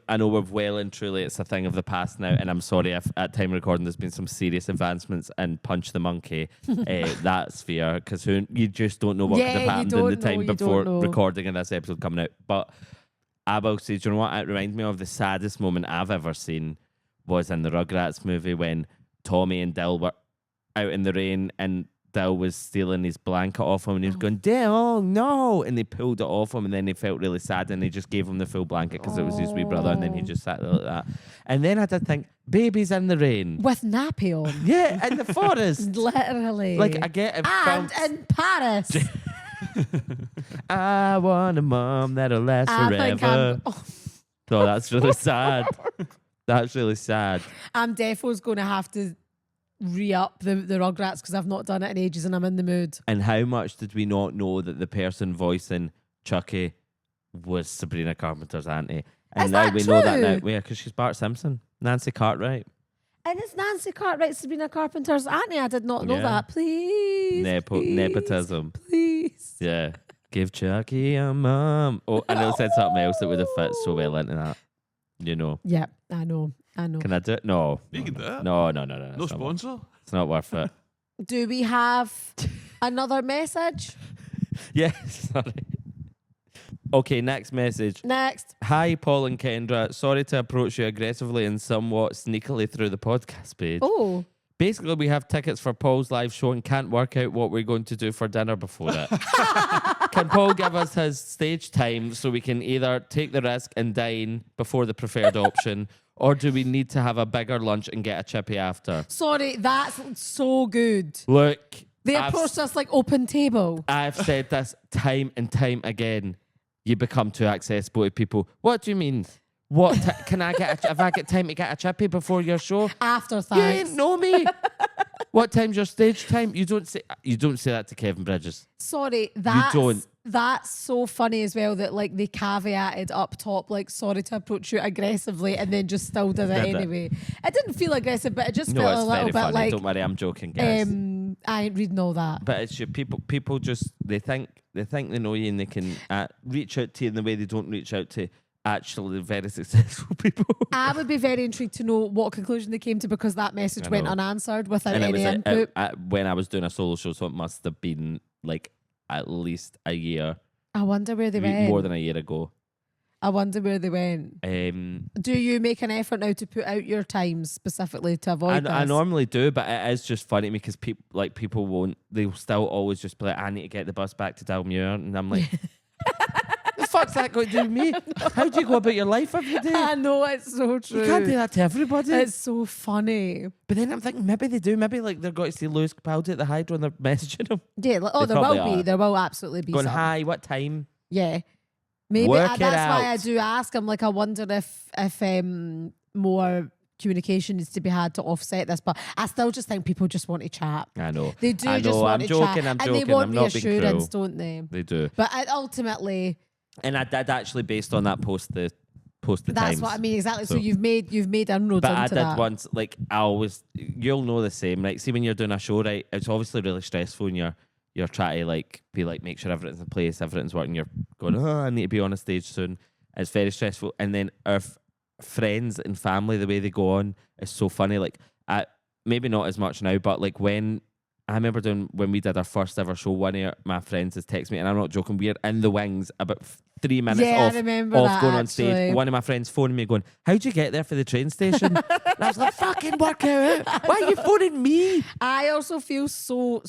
I know we're well and truly it's a thing of the past now, and I'm sorry if at time of recording there's been some serious advancements in Punch the Monkey, that sphere, because you just don't know what Yeah, could have you happened in don't the know, time you don't before know. recording and this episode coming out. But I will say, do you know what it reminded me of? The saddest moment I've ever seen was in the Rugrats movie when Tommy and Dill were out in the rain and Dill was stealing his blanket off him and he was going, Dill, no. And they pulled it off him and then he felt really sad and they just gave him the full blanket because it was his wee brother and then he just sat there like that. And then I did think, babies in the rain. With nappy on. Yeah, in the forest. Literally. Like, I get it. And in Paris. I want a mom that'll last I think forever. So that's really sad. That's really sad. I'm defo's going to have to re-up the Rugrats because I've not done it in ages and I'm in the mood. And how much did we not know that the person voicing Chucky was Sabrina Carpenter's auntie? And Is now that we know that now. true? Yeah, because she's Bart Simpson. Nancy Cartwright. And it's Nancy Cartwright, Sabrina Carpenter's auntie. I did not know Yeah. that. Please. please, Nepotism. Please. Yeah. Give Chucky a mom. Oh, I know said something else that would have fit so well into that. You know. Yeah, I know. Can I do it? No. You can do it. No. No It's not- sponsor. It's not worth it. Do we have another message? Yeah, sorry. Okay, next message. Next. Hi, Paul and Kendra. Sorry to approach you aggressively and somewhat sneakily through the podcast page. Oh. Basically, we have tickets for Paul's live show and can't work out what we're going to do for dinner before it. Can Paul give us his stage time so we can either take the risk and dine before the preferred option, or do we need to have a bigger lunch and get a chippy after? Sorry, that's so good. Look, They approached us like open table. I've said this time and time again. You become too accessible to people. What do you mean? What can I get? If I get time to get a chippy before your show? After You thanks. ain't know me. What time's your stage time? You don't say that to Kevin Bridges. Sorry, don't. That's so funny as well that like they caveated up top like sorry to approach you aggressively and then just still did it Did it. anyway. It didn't feel aggressive, but it just No, felt it's a little very bit funny. like Don't worry, I'm joking, guys. I ain't reading all that. But it's your people. People just they think they know you and they can reach out to you in the way they don't reach out to actually very successful people. I would be very intrigued to know what conclusion they came to because that message went know. unanswered without And it any was input. when I was doing a solo show, so it must have been like at least a year, I wonder where they went. more than a year ago. I wonder where they went. Do you make an effort now to put out your times specifically to avoid this? I normally do, but it is just funny because people won't. They'll still always just be like, I need to get the bus back to Dalmuir, and I'm like, the fuck's that got to do with me? How do you go about your life every day? I know, it's so true. You can't do that to everybody. It's so funny. But then I'm thinking maybe they do. Maybe like they're going to see Lewis Capaldi at the Hydro and they're messaging him. Yeah, like, They there will probably be. are. There will absolutely be Going, some. hi, what time? Yeah. Maybe Work it that's why I out. do ask. I'm like, I wonder if more communication needs to be had to offset this. But I still just think people just want to chat. I know. They do I know, just want I'm to joking, chat. I'm and joking, they want I'm not being reassurance, cruel. don't they? They do. But ultimately, And I did actually, based on that post the that's times. what I mean. Exactly. So So- you've made inroads But I into did that. once, like I always, you'll know the same. Like, see when you're doing a show, right? It's obviously really stressful, and you're trying to like be like make sure everything's in place, everything's working. You're going, oh, I need to be on a stage soon. It's very stressful, and then our friends and family, the way they go on is so funny. Like, maybe not as much now, but like when I remember when we did our first ever show, one of my friends has texted me, and I'm not joking. We're in the wings about 3 minutes Yeah, I off remember that, going on actually. stage. One of my friends phoning me going, how'd you get there for the train station? And I was like, fucking work out. Why are you phoning me? I also feel so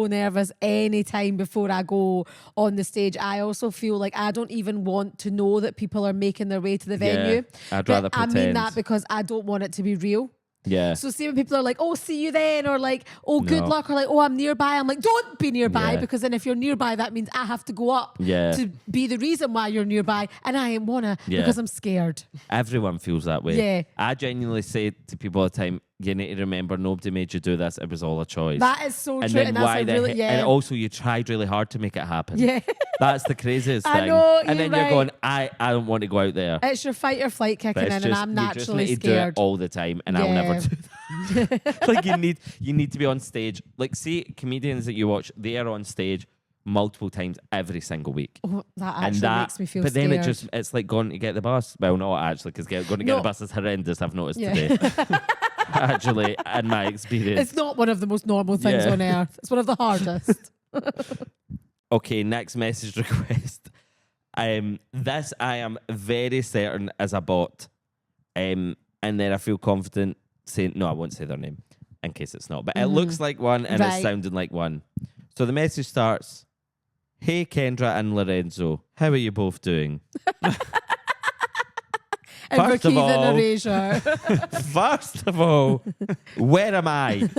nervous any time before I go on the stage. I also feel like I don't even want to know that people are making their way to the venue. I'd rather But I mean pretend. that because I don't want it to be real. Yeah. So see when people are like, oh, see you then, or like, oh, good No. luck, or like, oh, I'm nearby. I'm like, don't be nearby, Yeah. because then if you're nearby, that means I have to go up Yeah. to be the reason why you're nearby, and I ain't wanna Yeah. because I'm scared. Everyone feels that way. Yeah. I genuinely say to people all the time, you need to remember nobody made you do this. It was all a choice. That is so and true, then and that's why a the really, and also you tried really hard to make it happen. yeah. That's the craziest I thing. know, and you're then you're right. going, I don't want to go out there. It's your fight or flight kicking But in, it's and just, I'm you just naturally need to do it scared. all the time, and I'll never Yeah. do that. Like you need to be on stage. Like, see comedians that you watch, they are on stage multiple times every single week. Oh, that And actually makes me feel but scared. then it's like going to get the bus. Well, not actually, because going to get No. the bus is horrendous. I've noticed Yeah. today. Actually, in my experience. It's not one of the most normal things Yeah. on earth. It's one of the hardest. Okay, next message request. This I am very certain is a bot. And then I feel confident saying, no, I won't say their name in case it's not. But it looks like one and it's Right. sounding like one. So the message starts, hey, Kendra and Lorenzo, how are you both doing? First of Invocating all- erasure. First of all, where am I?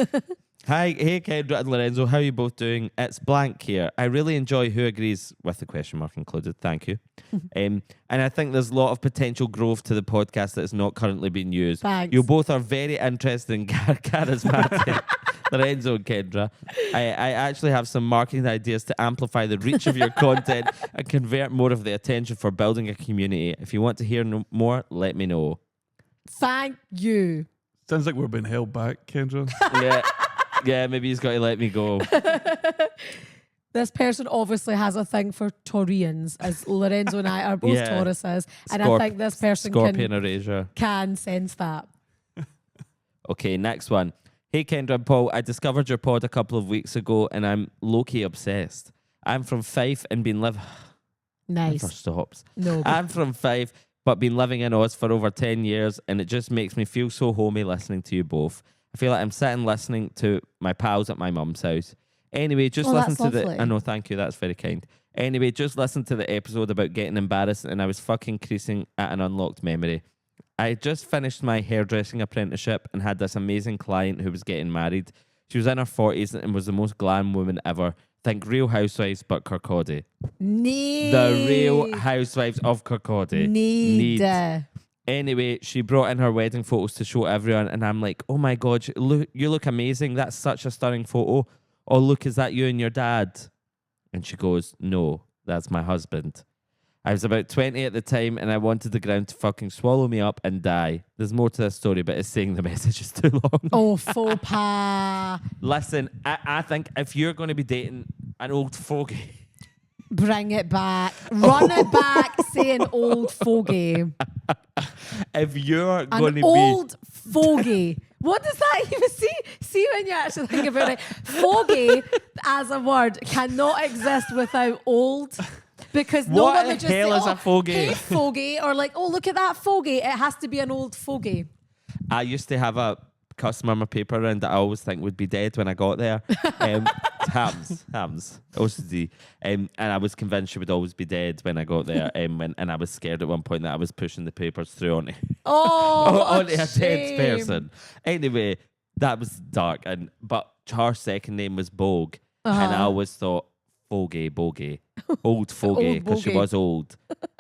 Hey Kendra and Lorenzo, how are you both doing? It's blank here. I really enjoy Who Agrees with the question mark included. Thank you. And I think there's a lot of potential growth to the podcast that is not currently being used. Thanks. You both are very interesting and charismatic. Lorenzo and Kendra. I actually have some marketing ideas to amplify the reach of your content and convert more of the attention for building a community. If you want to hear more, let me know. Thank you. Sounds like we're being held back, Kendra. Yeah, maybe he's got to let me go. This person obviously has a thing for Taurians, as Lorenzo and I are both Yeah. Tauruses, and I think this person Scorpion erasure. can sense that. Okay, next one. Hey, Kendra and Paul, I discovered your pod a couple of weeks ago and I'm low-key obsessed. I'm from Fife and been living... Nice. Never stops. No. I'm from Fife, but been living in Oz for over 10 years, and it just makes me feel so homey listening to you both. I feel like I'm sitting listening to my pals at my mum's house. Anyway, just listen that's to lovely. I know, thank you, that's very kind. Anyway, just listen to the episode about getting embarrassed, and I was fucking creasing at an unlocked memory. I had just finished my hairdressing apprenticeship and had this amazing client who was getting married. She was in her 40s and was the most glam woman ever. Think Real Housewives, but Kirkcaldy. Need. The Real Housewives of Kirkcaldy. Need. Anyway, she brought in her wedding photos to show everyone, and I'm like, oh my God, you look amazing. That's such a stunning photo. Oh, look, is that you and your dad? And she goes, no, that's my husband. I was about 20 at the time, and I wanted the ground to fucking swallow me up and die. There's more to this story, but it's saying the message is too long. Oh, faux pas. Listen, I think if you're going to be dating an old fogey... Bring it back. Run it back, say an old fogey. If you're going to be... An old fogey. What does that even see when you actually think about it? Fogey as a word cannot exist without old. Because no one would just say, is a fogey? Hey, fogey, or like, oh, look at that fogey. It has to be an old fogey. I used to have a customer my paper round that I always think would be dead when I got there. Hams, OCD. And I was convinced she would always be dead when I got there. And I was scared at one point that I was pushing the papers through onto a dead person. Anyway, that was dark. But her second name was Bogue. And I always thought, bogey, old fogey, because she was old.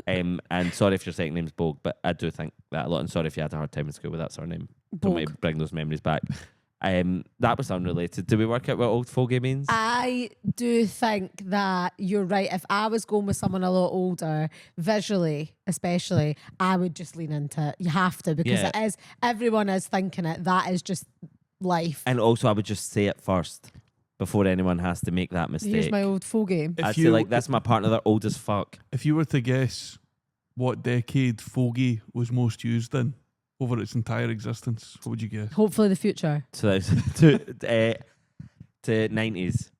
And sorry if your second name's Bogue, but I do think that a lot. And sorry if you had a hard time in school with that surname. Don't maybe bring those memories back. That was unrelated. Do we work out what old fogey means? I do think that you're right. If I was going with someone a lot older, visually especially, I would just lean into it. You have to, because it is, everyone is thinking it. That is just life. And also I would just say it first before anyone has to make that mistake. Here's my old fogey. I'd say like, that's my partner, they're old as fuck. If you were to guess what decade fogey was most used in over its entire existence, what would you guess? Hopefully the future. So to 90s.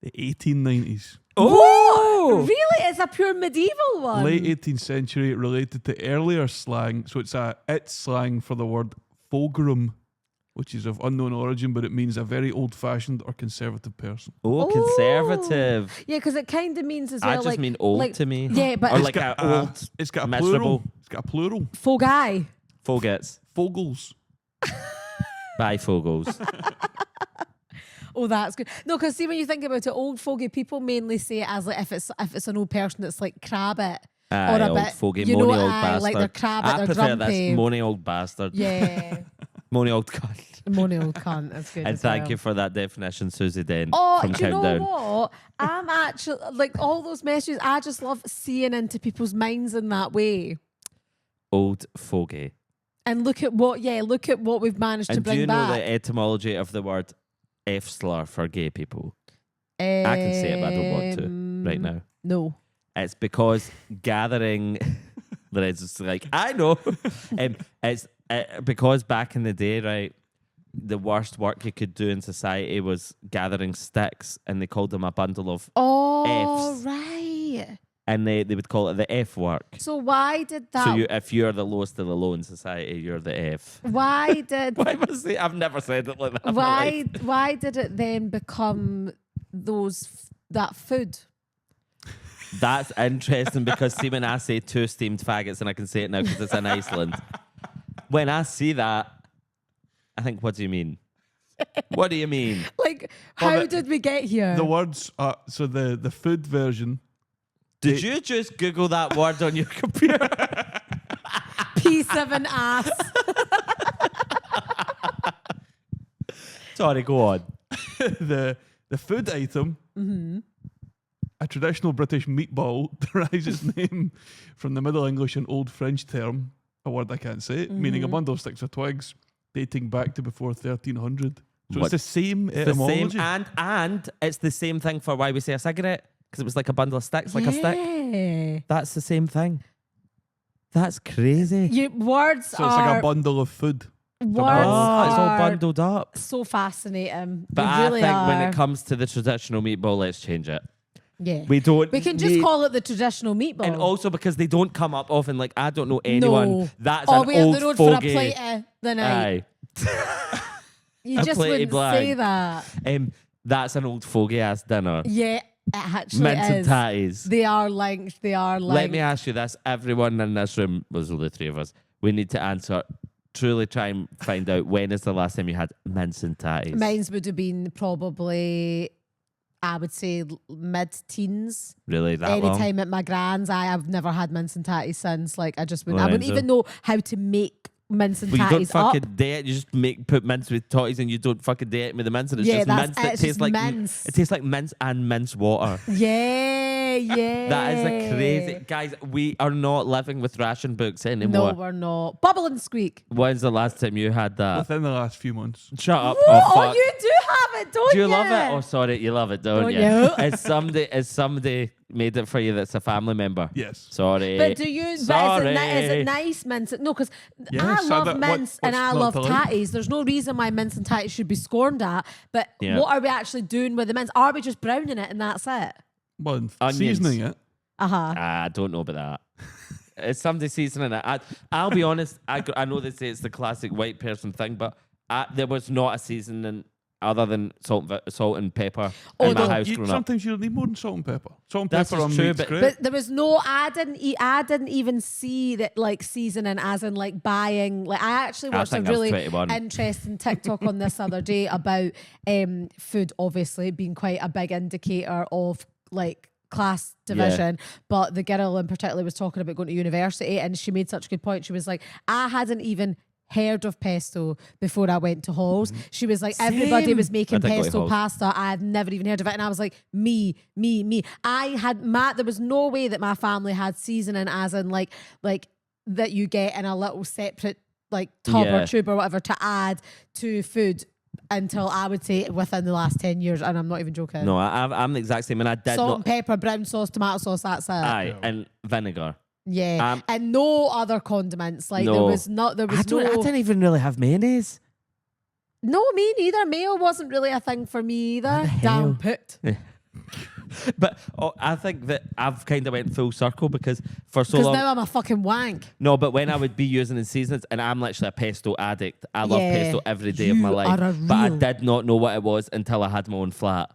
The 1890s. Oh! What? Really? It's a pure medieval one? Late 18th century, related to earlier slang. So it's slang for the word fulgrim, which is of unknown origin, but it means a very old-fashioned or conservative person. Oh, conservative. Yeah, because it kind of means as I well. just mean old like, to me. Yeah, but or like an old, it's got a miserable. plural. It's got a plural. Fogai. Fogets. Fogels. Bifogels. Oh, that's good. No, because see, when you think about it, old fogey, people mainly say it as like if it's an old person that's like crabbit. Or a bit, fogey, you know, moany old bastard. like they're crabbit, I they're prefer grumpy. this moany old bastard. Yeah. Moany old cunt. Moany old cunt. That's good. And as thank well. you for that definition, Susie Den do from you Countdown. know what? I'm actually like all those messages. I just love seeing into people's minds in that way. Old fogey. And look at what we've managed to And bring do you back. know the etymology of the word F slur for gay people? I can say it, but I don't want to right now. No. It's because gathering. It's just like, I know. It's because back in the day, right, the worst work you could do in society was gathering sticks, and they called them a bundle of Fs. Right. And they would call it the F work. So why did that? So if you're the lowest of the low in society, you're the F. Why did? Why must they? I've never said it like that. in my life. Why did it then become that food? That's interesting because see, when I say two steamed faggots, and I can say it now because it's in Iceland. When I see that, I think, what do you mean? What do you mean? Like, how did we get here? The words are, so the food version. Did you just Google that word on your computer? Piece of an ass. Sorry, go on. the food item, a traditional British meatball, derives its name from the Middle English and Old French term, a word I can't say, meaning a bundle of sticks or twigs dating back to before 1300. So it's the same etymology. And it's the same thing for why we say a cigarette, because it was like a bundle of sticks, like a stick. That's the same thing. That's crazy. Words so it's like a bundle of food. Words it's all are bundled up. so fascinating. But They really I think when are. it comes to the traditional meatball, let's change it. Yeah. We don't. We can just need- call it the traditional meatball. And also because they don't come up often. Like, I don't know anyone. No. That's Or an we up old the road fogey. for a plate of the night. Aye. You A just plate of wouldn't blag. say that. That's an old fogey ass dinner. Yeah, it actually Mince and is. tatties. They are linked. They are linked. Let me ask you this. Everyone in this room, was only 3 of us, we need to answer, truly try and find out when is the last time you had mince and tatties? Mine's would have been probably, I would say, mid-teens. Really, that long? Anytime at my grand's, I've never had mince and tatties since. Like, I just wouldn't. Well, I wouldn't so- even know how to make mince and Well, you don't tatties up. fucking date. You just put mince with totties and you don't fucking date it with the mince. And it's Yeah, just that's mince it. that It's tastes just like mince. It tastes like mince and mince water. Yeah, yeah. That is a crazy... Guys, we are not living with ration books No, anymore. we're not. Bubble and squeak. When's the last time you had that? Within the last few months. What? Shut up. Oh, fuck. you do have it, don't Do you? you love it? Oh, sorry, you love it, don't Don't you? you? Is somebody made it for you that's a family member? Yes. Sorry. But do you? But Sorry. is it nice mince? No, because Yes, I so love that- mince and what's I not love to like? tatties. There's no reason why mince and tatties should be scorned at. But Yeah. what are we actually doing with the mince? Are we just browning it and that's it? Well, and Onions. seasoning it. Uh-huh. I don't know about that. It's somebody seasoning it. I'll be honest. I know they say it's the classic white person thing, but there was not a seasoning other than salt and pepper in my house growing up. Sometimes you don't need more than salt and pepper. Salt and That's pepper on just true, meat's but- great. But there was no. I didn't even see that like seasoning as in like buying. Like I actually I watched a think I was really 21. interesting TikTok on this other day about food, obviously being quite a big indicator of like class division. But the girl in particular was talking about going to university, and she made such a good point. She was like, I hadn't even heard of pesto before I went to Halls. She was like, everybody Same. was I making did go to pesto Halls. pasta. I had never even heard of it. And I was like, me. There was no way that my family had seasoning as in like that you get in a little separate like tub Yeah. or tube or whatever to add to food until I would say within the last 10 years. And I'm not even joking. No, I'm the exact same, and I did Salt not. and pepper, brown sauce, tomato sauce, that's it. Aye, and vinegar. Yeah. And no other condiments. Like No. there was I didn't even really have mayonnaise. No, me neither. Mayo wasn't really a thing for me either. What the hell? Damn put. But I think that I've kind of went full circle because for so Because long. now I'm a fucking wank. No, but when I would be using the seasonings, and I'm literally a pesto addict. I love Yeah, pesto every day of my you life. are a But I real- did not know what it was until I had my own flat.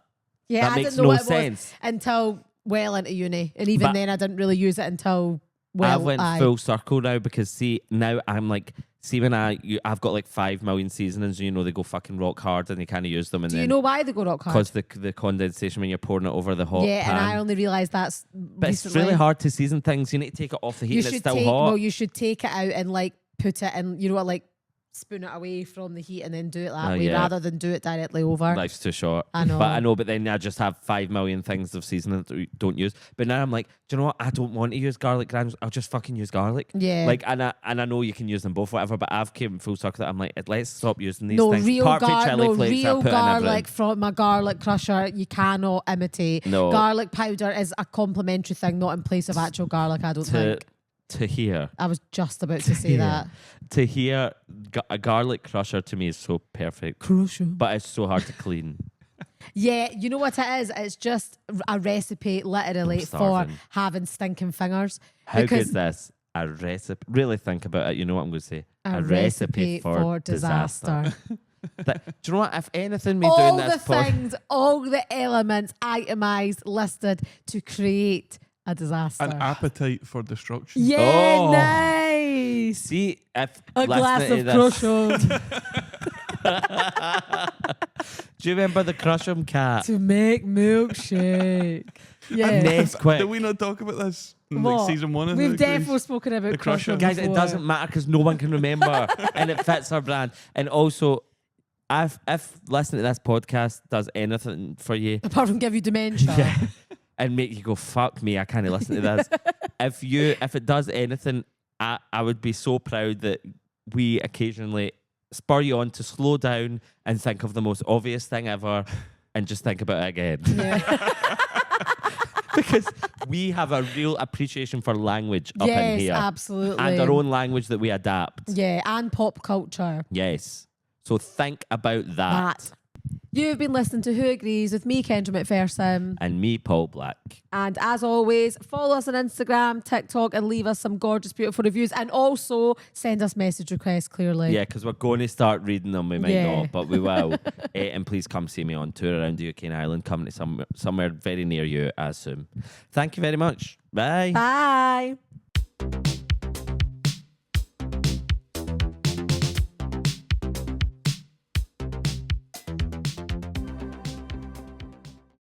Yeah, That I makes didn't know no what it sense. was until well into uni. And even But- then I didn't really use it until well. I went aye. full circle now because see now I'm like when I've got like 5 million seasonings, you know, they go fucking rock hard and you can't use them. And Do then you know why they go rock hard? because the condensation when you're pouring it over the hot Yeah, pan. and I only realised that's But it's recently. really hard to season things. You need to take it off the heat You and should it's still take hot. well, you should take it out and like put it in, you know what, like spoon it away from the heat and then do it that Oh, way yeah. rather than do it directly over. Life's too short. I know. But then I just have 5 million things of seasoning that we don't use. But now I'm like, do you know what? I don't want to use garlic granules. I'll just fucking use garlic. Yeah. Like, and I know you can use them both, whatever. But I've came full circle that I'm like, let's stop using these No things. real, Apart from chili flakes, I real put in garlic everything. from a garlic crusher. You cannot imitate. No. Garlic powder is a complementary thing, not in place of actual garlic. I don't think. To hear. I was just about to say that. To hear a garlic crusher to me is so perfect. Crusher. But it's so hard to clean. Yeah, you know what it is? It's just a recipe, literally, I'm for starving. having stinking fingers. How Because good's this? A recipe. Really think about it. You know what I'm going to say? a recipe for disaster. Do you know what? If anything, me All doing the this pod- things, all the elements itemized, listed to create a disaster. An appetite for destruction. Yeah, Oh. nice. See, if A glass listening of to this- Crush'em Do you remember the Crush'em cat? to make milkshake. Yeah. Nesquik. Did we not talk about this in What? like season 1? We've definitely spoken about The Crusher. Crush'em Guys, it before. doesn't matter because no one can remember, and it fits our brand. And also, if listening to this podcast does anything for you, Apart from give you dementia. and make you go, fuck me, I can't listen to this. If it does anything, I would be so proud that we occasionally spur you on to slow down and think of the most obvious thing ever and just think about it again. Yeah. Because we have a real appreciation for language up in Yes, here. absolutely. And our own language that we adapt. Yeah, and pop culture. Yes. So think about that. You've been listening to Who Agrees with me, Kendra McPherson. And me, Paul Black. And as always, follow us on Instagram, TikTok, and leave us some gorgeous, beautiful reviews. And also send us message requests, clearly. Yeah, because we're going to start reading them. We might not, but we will. And please come see me on tour around the UK and Ireland. Coming to somewhere very near you as soon. Thank you very much. Bye. Bye.